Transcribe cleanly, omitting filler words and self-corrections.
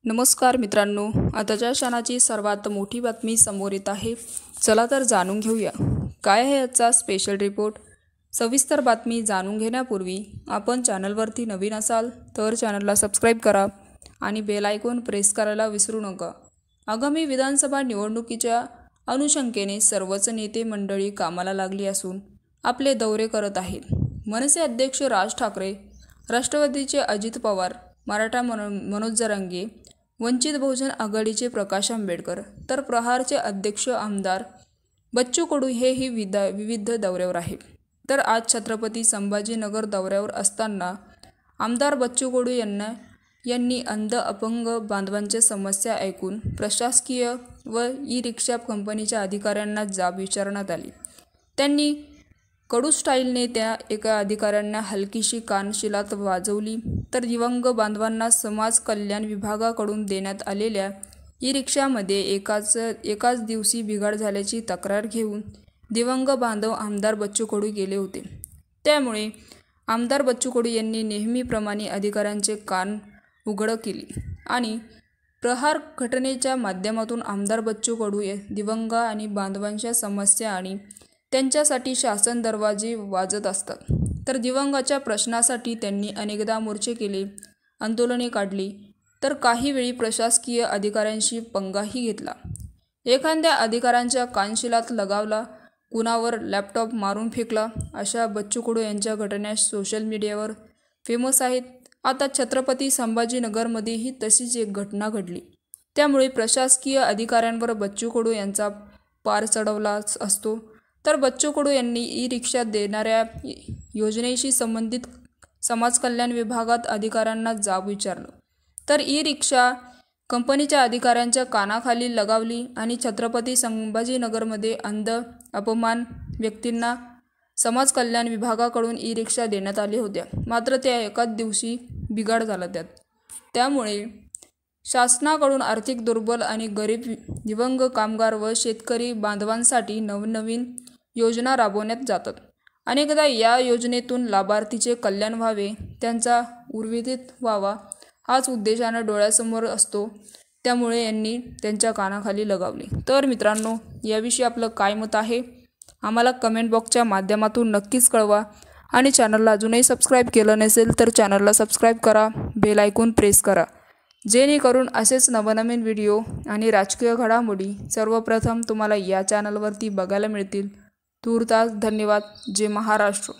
नमस्कार मित्रांनो, आताच्या क्षणाची सर्वात मोठी बातमी समोर येत आहे। चला तर जाणून घेऊया काय आहे आजचा स्पेशल रिपोर्ट। सविस्तर बातमी जाणून घेण्यापूर्वी आपण चॅनलवरती नवीन असाल तर चॅनलला सबस्क्राइब करा आणि बेल आयकॉन प्रेस करायला विसरू नका। आगामी विधानसभा निवडणुकीच्या अनुषंगाने सर्वच नेते मंडळी कामाला लागली असून आपले दौरे करत आहेत। मनसे अध्यक्ष राज ठाकरे, राष्ट्रवादीचे अजित पवार, मराठा मनोज जरांगे, वंचित बहुजन आघाडीचे प्रकाश आंबेडकर तर प्रहारचे अध्यक्ष आमदार बच्चू कडू हेही विविध दौऱ्यावर आहेत। तर आज छत्रपती संभाजीनगर दौऱ्यावर असताना आमदार बच्चू कडू यांनी अंध अपंग बांधवांच्या समस्या ऐकून प्रशासकीय व ई-रिक्षा कंपनीच्या अधिकाऱ्यांना जाब विचारण्यात आली। त्यांनी कडू स्टाईलने त्या एका अधिकाऱ्यांना हलकीशी कानशिलात वाजवली तर दिव्यांग बांधवांना समाज कल्याण विभागाकडून देण्यात आलेल्या ई-रिक्षामध्ये एकाच दिवशी बिघाड झाल्याची तक्रार घेऊन दिव्यांग बांधव आमदार बच्चू कडू गेले होते। त्यामुळे आमदार बच्चू कडू यांनी नेहमीप्रमाणे अधिकाऱ्यांचे कान उघड केले आणि प्रहार घटनेच्या माध्यमातून आमदार बच्चू कडू दिव्यांग आणि बांधवांच्या समस्या आणि त्यांच्यासाठी शासन दरवाजे वाजत असतात। तर दिव्यांगाच्या प्रश्नासाठी त्यांनी अनेकदा मोर्चे केले, आंदोलने काढली, तर काही वेळी प्रशासकीय अधिकाऱ्यांशी पंगाही घेतला। एखाद्या अधिकाऱ्यांच्या कानशिलात लगावला, कुणावर लॅपटॉप मारून फेकला, अशा बच्चू कडू यांच्या घटना सोशल मीडियावर फेमस आहेत। आता छत्रपती संभाजीनगरमध्येही तशीच एक घटना घडली। त्यामुळे प्रशासकीय अधिकाऱ्यांवर बच्चू कडू यांचा पार चढवला असतो। तर बच्चू कडू यांनी ई-रिक्षा देणाऱ्या योजनेशी संबंधित समाज कल्याण विभागात अधिकाऱ्यांना जाब विचारलं, तर ई-रिक्षा कंपनीच्या अधिकाऱ्यांच्या कानाखाली लगावली आणि छत्रपती संभाजीनगरमध्ये अंध अपंग व्यक्तींना समाज कल्याण विभागाकडून ई-रिक्षा देण्यात आल्या होत्या, मात्र त्या एकाच दिवशी बिघाड झाला त्यामुळे शासनाकडून आर्थिक दुर्बल आणि गरीब दिव्यांग कामगार व शेतकरी बांधवांसाठी नवनवीन योजना राबवण्यात जातात। अनेकदा या योजनेतून लाभार्थीचे कल्याण व्हावे, त्यांचा उर्विरित व्हावा हाच उद्देशाने डोळ्यासमोर असतो। त्यामुळे यांनी त्यांच्या कानाखाली लगावले। तर मित्रांनो, याविषयी आपलं काय मत आहे आम्हाला कमेंट बॉक्सच्या माध्यमातून नक्कीच कळवा आणि चॅनलला अजूनही सबस्क्राइब केलं नसेल तर चॅनलला सबस्क्राइब करा, बेल आयकॉन प्रेस करा, जेणेकरून असेच नवनवीन व्हिडिओ आणि राजकीय घडामोडी सर्वप्रथम तुम्हाला या चॅनलवरती बघायला मिळतील। तूर्तास धन्यवाद। जय महाराष्ट्र।